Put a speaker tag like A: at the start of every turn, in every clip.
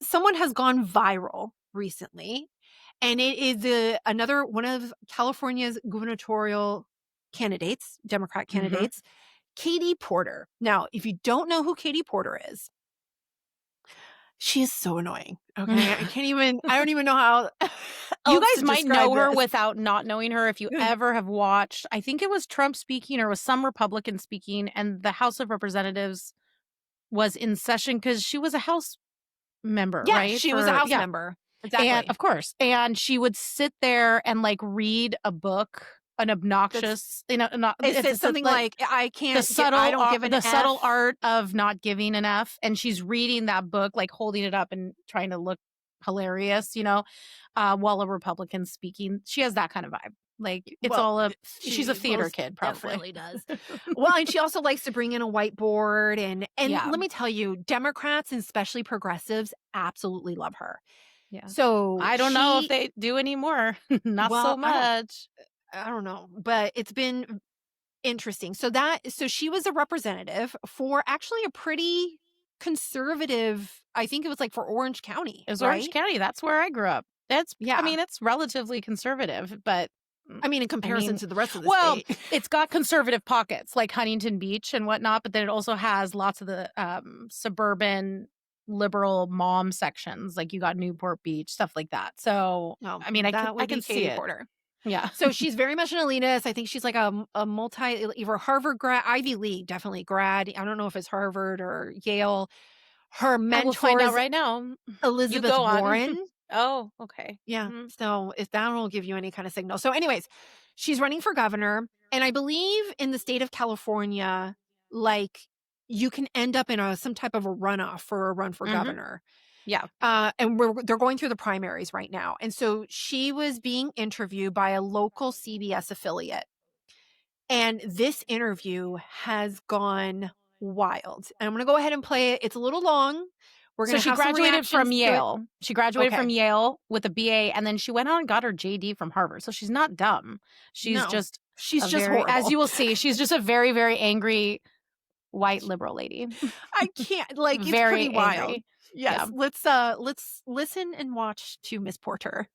A: someone has gone viral recently, and it is another one of California's gubernatorial candidates, Democrat candidates, Katie Porter. Now, if you don't know who Katie Porter is, she is so annoying. Okay. I don't even know how
B: You
A: else
B: guys
A: to
B: might
A: describe
B: know her
A: this.
B: without not knowing her if you ever have watched, I think it was Trump speaking or was some Republican speaking, and the House of Representatives was in session because she was a House member,
A: Yeah,
B: right?
A: she was a House member. Exactly.
B: And of course. And she would sit there and like read a book, an obnoxious,
A: It's something like I can't.
B: I
A: don't give an
B: the
A: F.
B: subtle art of not giving an F. And she's reading that book, like holding it up and trying to look hilarious, while a Republican's speaking. She has that kind of vibe. Like she's a theater kid, probably.
A: Definitely does. Well, and she also likes to bring in a whiteboard, and
B: Yeah.
A: let me tell you, Democrats and especially progressives absolutely love her.
B: Yeah.
A: So
B: I don't know if they do anymore. Not so much.
A: I don't know, but it's been interesting. So she was a representative for actually a pretty conservative, I think it was like for Orange County.
B: It was
A: right?
B: Orange County. That's where I grew up. I mean, it's relatively conservative, but
A: in comparison to the rest of the state.
B: It's got conservative pockets like Huntington Beach and whatnot, but then it also has lots of the suburban liberal mom sections. Like you got Newport Beach, stuff like that. So, I can see it.
A: Porter.
B: Yeah.
A: So she's very much an elitist. I think she's like a either Harvard grad, Ivy League, definitely grad. I don't know if it's Harvard or Yale. Her mentor,
B: we'll find out right now.
A: Elizabeth Warren.
B: Oh, okay.
A: Yeah. Mm-hmm. So if that will give you any kind of signal. So anyways, she's running for governor. And I believe in the state of California, like you can end up in some type of a runoff for a run for governor.
B: Yeah.
A: And they're going through the primaries right now. And so she was being interviewed by a local CBS affiliate. And this interview has gone wild. And I'm going to go ahead and play it. It's a little long.
B: So she graduated from Yale. She graduated from Yale with a BA, and then she went on and got her JD from Harvard. So she's not dumb. She's just
A: horrible.
B: As you will see, she's just a very, very angry white liberal lady.
A: I can't it's pretty wild. Yes. Yeah. Let's listen and watch to Miss Porter.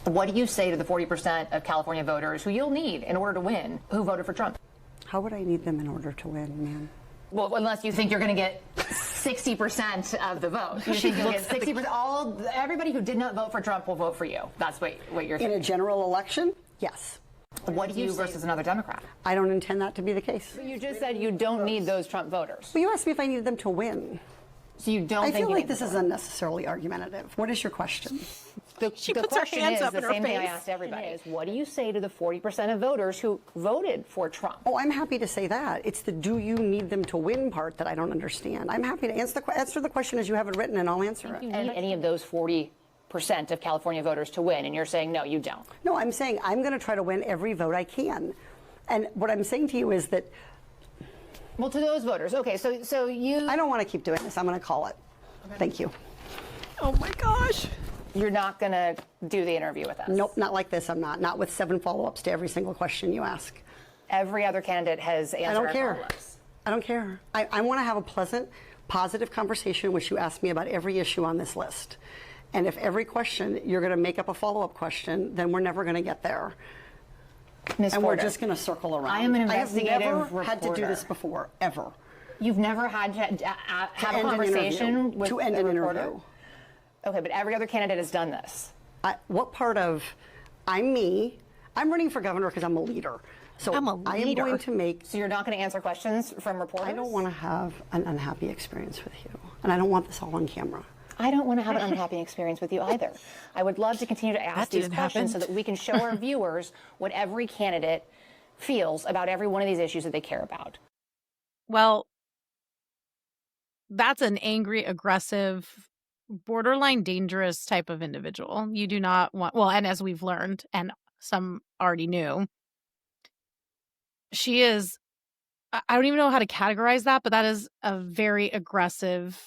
C: What do you say to the 40% of California voters who you'll need in order to win who voted for Trump?
D: How would I need them in order to win, ma'am?
C: Well, unless you think you're going to get 60% of the vote. You think you'll get 60%. Everybody who did not vote for Trump will vote for you. That's what you're saying.
D: In a general election? Yes.
C: What do you versus another Democrat?
D: I don't intend that to be the case.
C: You just said you don't need those Trump voters.
D: Well, you asked me if I needed them to win.
C: So you don't think
D: I feel like this is unnecessarily argumentative. What is your question?
A: She puts her hands up in her face.
C: The same thing I asked everybody is, what do you say to the 40% of voters who voted for Trump?
D: Oh, I'm happy to say that. It's the do you need them to win part that I don't understand. I'm happy to answer the question as you have it written, and I'll answer it.
C: You need any of those 40% of California voters to win, and you're saying, no, you don't.
D: No, I'm saying I'm going to try to win every vote I can. And what I'm saying to you is that...
C: Well, to those voters, okay, so you...
D: I don't want to keep doing this. I'm going to call it. Okay. Thank you.
A: Oh, my gosh.
C: You're not going to do the interview with us?
D: Nope, not like this. I'm not. Not with 7 follow-ups to every single question you ask.
C: Every other candidate has answered our follow-ups.
D: I don't care. I want to have a pleasant, positive conversation in which you ask me about every issue on this list. And if every question you're going to make up a follow-up question, then we're never going to get there.
C: Ms.
D: And
C: Porter,
D: we're just going to circle around.
C: I am an investigative
D: I have never
C: reporter.
D: had to do this before, ever.
C: You've never had to have a conversation with
D: to end an interview.
C: Okay, but every other candidate has done this.
D: What part of I'm me? I'm running for governor because I'm a leader. So
A: I'm a leader.
D: I am going to make...
C: So you're not going to answer questions from reporters?
D: I don't want to have an unhappy experience with you. And I don't want this all on camera.
C: I don't want to have an unhappy experience with you either. I would love to continue to ask these questions so that we can show our viewers what every candidate feels about every one of these issues that they care about.
B: Well, that's an angry, aggressive, borderline dangerous type of individual. You do not want, well, and as we've learned, and some already knew, she is, I don't even know how to categorize that, but that is a very aggressive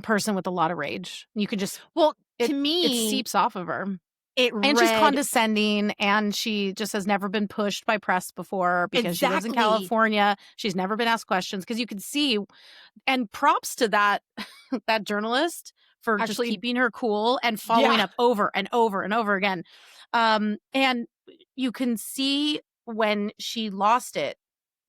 B: person with a lot of rage. You could just,
A: to me,
B: it seeps off of her. She's condescending, and she just has never been pushed by press before because she lives in California. She's never been asked questions because you can see, and props to that that journalist for just
A: Actually,
B: keeping her cool and following
A: yeah.
B: up over and over and over again. And you can see when she lost it,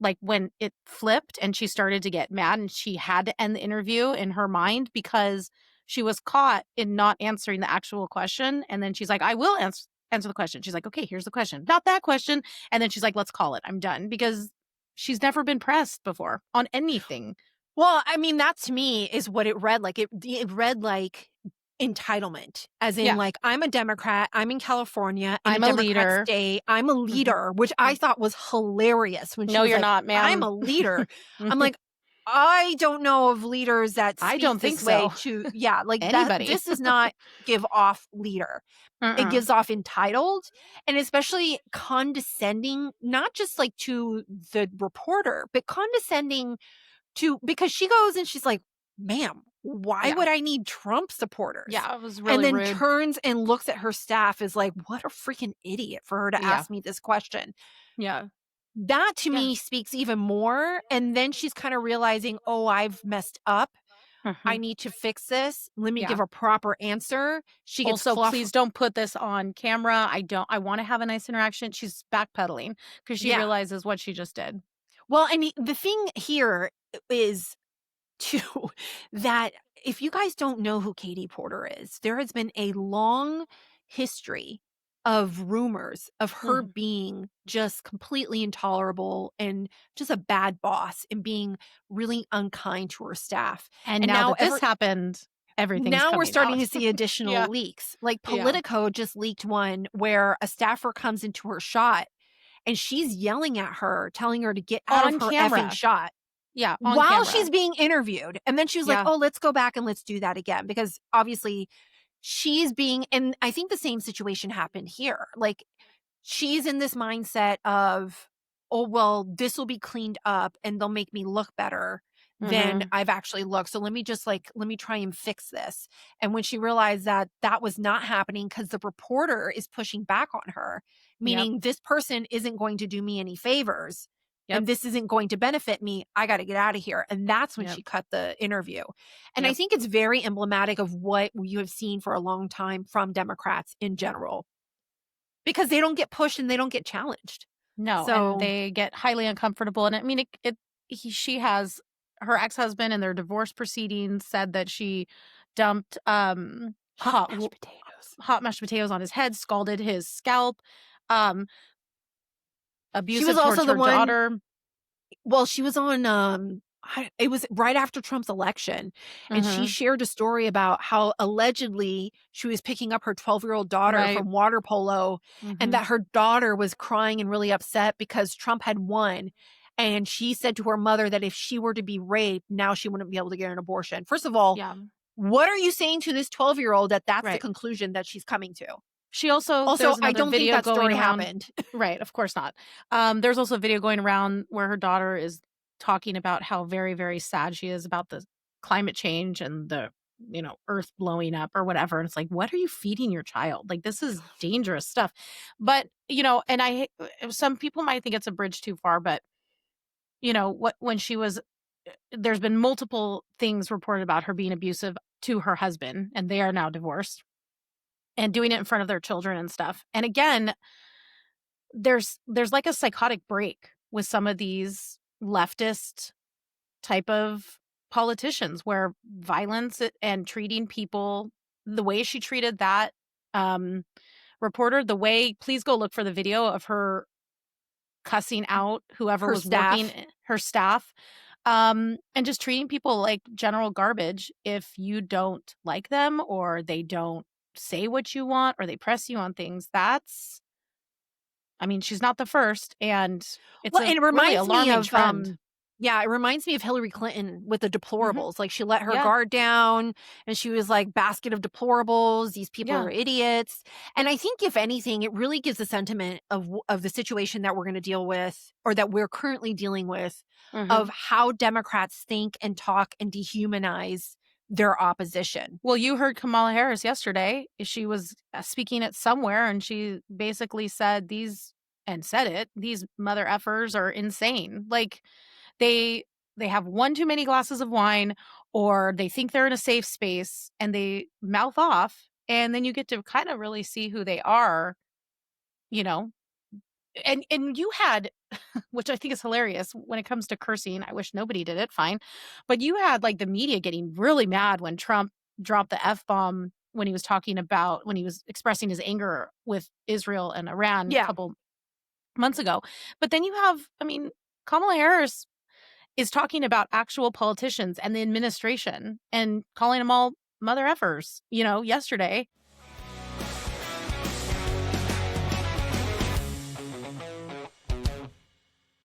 B: like when it flipped and she started to get mad and she had to end the interview in her mind because she was caught in not answering the actual question. And then she's like, I will answer the question. She's like, okay, here's the question. Not that question. And then she's like, let's call it. I'm done, because she's never been pressed before on anything.
A: Well, I mean, that to me is what it read like. It read like entitlement, as in
B: Yeah.
A: like, I'm a Democrat, I'm in California, in
B: I'm
A: a
B: a
A: Democrat
B: leader.
A: state, I'm a leader, which I thought was hilarious when she
B: No,
A: was
B: you're
A: like,
B: not,
A: I'm
B: ma'am.
A: a leader. I'm like, I don't know of leaders that
B: I
A: speak
B: don't think
A: this way
B: so.
A: to, yeah, like that.
B: Anybody.
A: This does not give off leader. It
B: Uh-uh.
A: gives off entitled, and especially condescending, not just like to the reporter, but condescending because she goes and she's like, ma'am, why
B: Yeah.
A: would I need Trump supporters?
B: Yeah, it was
A: And
B: really
A: then
B: rude.
A: turns and looks at her staff is like, what a freaking idiot for her to
B: Yeah.
A: ask me this question.
B: Yeah.
A: That to
B: Yeah.
A: me speaks even more. And then she's kind of realizing, oh, I've messed up. I
B: Mhm.
A: need to fix this. Let me
B: Yeah.
A: give a proper answer. She gets
B: Also,
A: fluff.
B: please don't put this on camera. I want to have a nice interaction. She's backpedaling because she
A: Yeah.
B: realizes what she just did.
A: Well, and the thing here is too that if you guys don't know who Katie Porter is, there has been a long history of rumors of her
B: Mhm.
A: being just completely intolerable and just a bad boss and being really unkind to her staff.
B: And
A: And
B: now
A: now
B: that this happened, everything's
A: now we're
B: coming
A: starting
B: out.
A: to see additional
B: Yeah.
A: leaks. Like
B: Yeah.
A: Politico just leaked one where a staffer comes into her shot and she's yelling at her, telling her to get out of
B: On
A: her effing
B: camera.
A: shot
B: Yeah, on
A: while
B: camera.
A: she's being interviewed. And then she was like,
B: Yeah.
A: oh, let's go back and let's do that again. Because obviously she's being, and I think the same situation happened here. Like, she's in this mindset of, oh, well, this will be cleaned up and they'll make me look better than
B: Mhm.
A: I've actually looked. So let me try and fix this. And when she realized that that was not happening because the reporter is pushing back on her,
B: Yep.
A: meaning this person isn't going to do me any favors
B: Yep.
A: and this isn't going to benefit me, I got to get out of here. And that's when
B: Yep.
A: she cut the interview. And I
B: Yep.
A: think it's very emblematic of what you have seen for a long time from Democrats in general, because they don't get pushed and they don't get challenged.
B: No, and
A: So
B: they get highly uncomfortable. And I mean, she has her ex-husband in their divorce proceedings said that she dumped
A: hot mashed potatoes.
B: hot mashed potatoes on his head, scalded his scalp, um,
A: She was
B: abusive
A: also
B: towards
A: the
B: her
A: one,
B: daughter.
A: well, she was on it was right after Trump's election, and she
B: Mhm.
A: shared a story about how allegedly she was picking up her 12-year-old daughter
B: Right.
A: from water polo, and
B: Mhm.
A: that her daughter was crying and really upset because Trump had won. And she said to her mother that if she were to be raped, now she wouldn't be able to get an abortion. First of all,
B: Yeah.
A: what are you saying to this 12-year-old that that's the
B: Right.
A: conclusion that she's coming to?
B: She also
A: Also,
B: there's
A: I
B: another
A: don't think
B: video
A: that
B: going
A: story
B: around.
A: happened.
B: Right, of course not. There's also a video going around where her daughter is talking about how very, very sad she is about the climate change and the, earth blowing up or whatever. And it's like, what are you feeding your child? Like, this is dangerous stuff. But, and some people might think it's a bridge too far, but, when she was, there's been multiple things reported about her being abusive to her husband, and they are now divorced and doing it in front of their children and stuff. And again, there's like a psychotic break with some of these leftist type of politicians where violence and treating people the way she treated that um reporter, the way, please go look for the video of her cussing out whoever
A: Her
B: was working,
A: staff.
B: her staff, and just treating people like general garbage if you don't like them or they don't say what you want or they press you on things. That's, I mean, she's not the first, and it's
A: Well,
B: a
A: and it
B: really
A: reminds me
B: alarming
A: of,
B: trend.
A: yeah, it reminds me of Hillary Clinton with the
B: Mhm.
A: deplorables. Like, she let her
B: Yeah,
A: guard down and she was like, basket of deplorables. These people
B: yeah,
A: are idiots. And I think if anything, it really gives a sentiment of the situation that we're going to deal with, or that we're currently dealing with, of
B: mhm.
A: how Democrats think and talk and dehumanize their opposition.
B: Well, you heard Kamala Harris yesterday. She was speaking at somewhere, and she basically said these mother effers are insane. Like, they they have one too many glasses of wine, or they think they're in a safe space and they mouth off, and then you get to kind of really see who they are, you know. And you had, which I think is hilarious when it comes to cursing. I wish nobody did it, fine. But you had like the media getting really mad when Trump dropped the F-bomb when he was talking about, when he was expressing his anger with Israel and Iran a
A: Yeah.
B: couple months ago. But then you have, I mean, Kamala Harris is talking about actual politicians and the administration and calling them all mother effers, you know, yesterday.